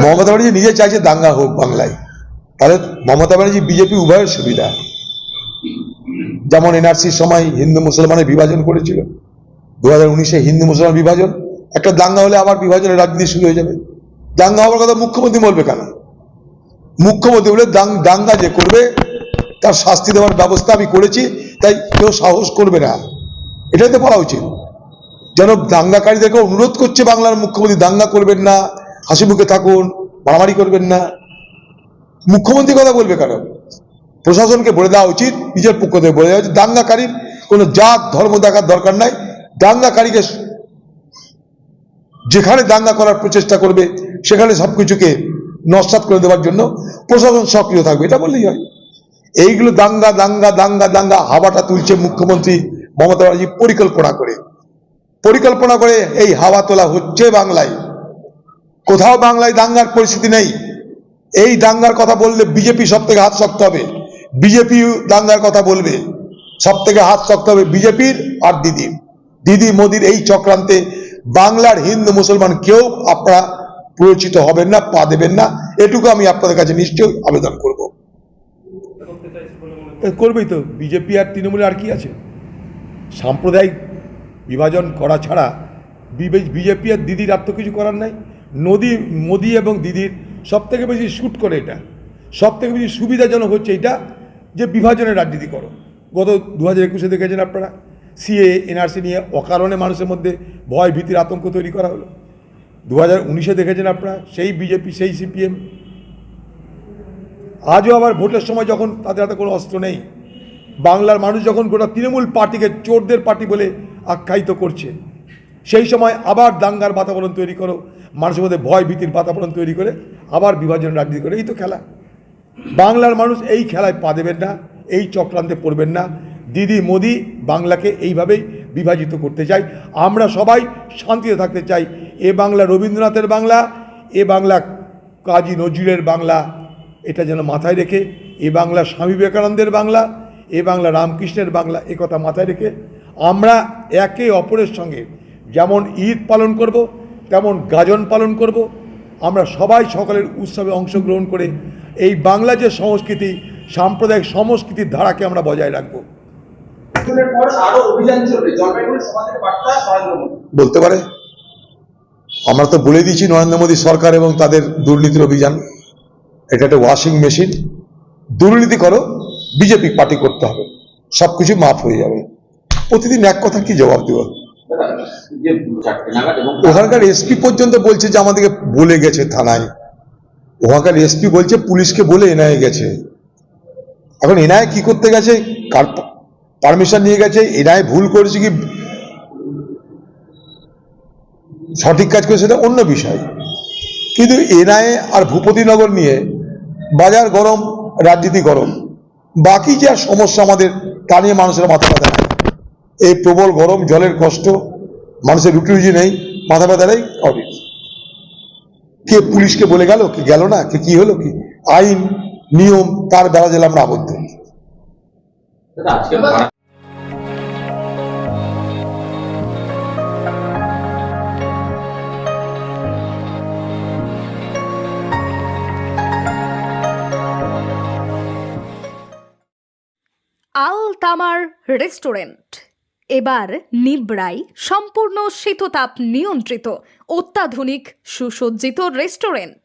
মমতা ব্যানার্জি নিজে চাইছে দাঙ্গা হোক বাংলায়, তাহলে মমতা ব্যানার্জি বিজেপি উভয়ের সুবিধা। যেমন এনআরসির সময় হিন্দু মুসলমানের বিভাজন করেছিল, 2019-এ হিন্দু মুসলমান বিভাজন, একটা দাঙ্গা হলে আবার বিভাজনের রাজনীতি শুরু হয়ে যাবে। দাঙ্গা হওয়ার কথা মুখ্যমন্ত্রী বলবে কেন? মুখ্যমন্ত্রী বলে দাঙ্গা যে করবে তার শাস্তি দেওয়ার ব্যবস্থা আমি করেছি, তাই কেউ সাহস করবে না, এটাই তো বলা উচিত। যেন দাঙ্গাকারীদেরকে অনুরোধ করছে বাংলার মুখ্যমন্ত্রী, দাঙ্গা করবেন না, হাসি মুখে থাকুন, মারামারি করবেন না। মুখ্যমন্ত্রী কথা বলবে কেন? প্রশাসনকে বলে দেওয়া উচিত, নিজের পক্ষ থেকে বলে দেওয়া উচিত, দাঙ্গাকারীর কোনো জাত ধর্ম দেখার দরকার নাই, দাঙ্গাকারীকে যেখানে দাঙ্গা করার প্রচেষ্টা করবে সেখানে সবকিছুকে নস্যাৎ করে দেওয়ার জন্য প্রশাসন সক্রিয় থাকবে, এটা বললেই হয়। এইগুলো দাঙ্গা দাঙ্গা দাঙ্গা দাঙ্গা হাওয়াটা তুলছে মুখ্যমন্ত্রী মমতা ব্যানার্জি পরিকল্পনা করে এই হাওয়া তোলা হচ্ছে বাংলায়। কোথাও বাংলায় দাঙ্গার পরিস্থিতি নেই। এই দাঙ্গার কথা বললে বিজেপি সব থেকে হাত শক্ত হবে, বিজেপি দাঙ্গার কথা বলবে, সব থেকে হাত শক্ত হবে বিজেপির আর দিদি মোদির এই চক্রান্তে বাংলার হিন্দু মুসলমান কেউ আপনারা প্ররোচিত হবেন না, পা দেবেন না, এটুকু আমি আপনাদের কাছে নিশ্চয়ই আবেদন করব। করবেই তো, বিজেপি আর তৃণমূলে আর কি আছে? সাম্প্রদায়িক বিভাজন করা ছাড়া বিজেপি আর দিদির আর তো কিছু করার নাই। মোদি এবং দিদির সব থেকে বেশি শ্যুট করে এটা, সব থেকে বেশি সুবিধাজনক হচ্ছে এটা যে বিভাজনের রাজনীতি করো। গত 2021-এ দেখেছেন আপনারা, সিএ এনআরসি নিয়ে অকারণে মানুষের মধ্যে ভয় ভীতির আতঙ্ক তৈরি করা হলো। 2019-এ দেখেছেন আপনারা, সেই বিজেপি সেই সিপিএম। আজও আবার ভোটের সময় যখন তাদের হাতে কোনো অস্ত্র নেই, বাংলার মানুষ যখন গোটা তৃণমূল পার্টিকে চোরদের পার্টি বলে আখ্যায়িত করছে, সেই সময় আবার দাঙ্গার বাতাবরণ তৈরি করো, মানুষের মধ্যে ভয় ভীতির বাতাবরণ তৈরি করে আবার বিভাজন রাজনীতি করে। এই তো খেলা। বাংলার মানুষ এই খেলায় পা দেবেন না, এই চক্রান্তে পড়বেন না। দিদি মোদি বাংলাকে এইভাবেই বিভাজিত করতে চাই। আমরা সবাই শান্তিতে থাকতে চাই। এ বাংলা রবীন্দ্রনাথের বাংলা, এ বাংলা কাজী নজরুলের বাংলা, এটা যেন মাথায় রেখে, এ বাংলা স্বামী বিবেকানন্দের বাংলা, এ বাংলা রামকৃষ্ণের বাংলা, এ কথা মাথায় রেখে আমরা একে অপরের সঙ্গে যেমন ঈদ পালন করব, তেমন গাজন পালন করব। আমরা সবাই সকলের উৎসবে অংশগ্রহণ করে এই বাংলা যে সংস্কৃতি, সাম্প্রদায়িক সংস্কৃতির ধারাকে আমরা বজায় রাখব। বলতে পারে, আমরা তো বলে দিয়েছি নরেন্দ্র মোদী সরকার এবং তাদের দুর্নীতির অভিযান, এটা একটা ওয়াশিং মেশিন। দুর্নীতি করো, বিজেপি পার্টি করতে হবে, সবকিছু মাফ হয়ে যাবে। প্রতিদিন এক কথা কি জবাব দেব? ওখানকার এসপি পর্যন্ত বলছে যে আমাদেরকে বলে গেছে থানায়, ওখানকার এসপি বলছে পুলিশকে বলে এনআইএ গেছে। এখন এনআইএ কি করতে গেছে, কার পারমিশন নিয়ে গেছে, এনআইএ ভুল করেছে কি সঠিক কাজ করেছে সেটা অন্য বিষয়, কিন্তু এনআইএ আর ভূপতিনগর নিয়ে বাজার গরম, রাজনীতি গরম, বাকি যে সমস্যা আমাদের তা নিয়ে মানুষের মাথা ব্যথা নেই। এই প্রবল গরম, জলের কষ্ট, মানুষের রুটি রুজি নেই, মাথা ব্যথা নেই। কে পুলিশকে বলে গেল, কে গেল না, কে কি হলো, কি আইন নিয়ম তার বেলা জেলে আমরা আবদ্ধ। আল তামার রেস্টুরেন্ট এবার নিবড়াই সম্পূর্ণ শীততাপ নিয়ন্ত্রিত অত্যাধুনিক সুসজ্জিত রেস্টুরেন্ট।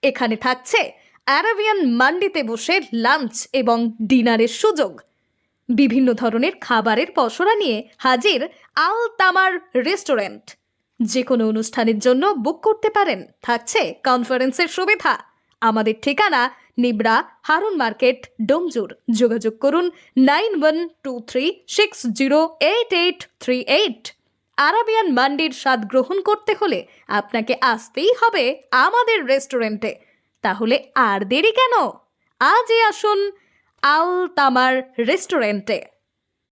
এখানে থাকছে আরাবিয়ান মান্ডিতে বসে লাঞ্চ এবং ডিনারের সুযোগ। বিভিন্ন ধরনের খাবারের পসরা নিয়ে হাজির আল তামার রেস্টুরেন্ট। যে কোনো অনুষ্ঠানের জন্য বুক করতে পারেন, থাকছে কনফারেন্সের সুবিধা। আমাদের ঠিকানা নিবড়া হারুন মার্কেট, ডোমজুর। যোগাযোগ করুন 9123608838। আরাবিয়ান মান্ডির স্বাদ গ্রহণ করতে হলে আপনাকে আসতেই হবে আমাদের রেস্টুরেন্টে। তাহলে আর দেরি কেন? আজই আসুন আল তামার রেস্টুরেন্টে।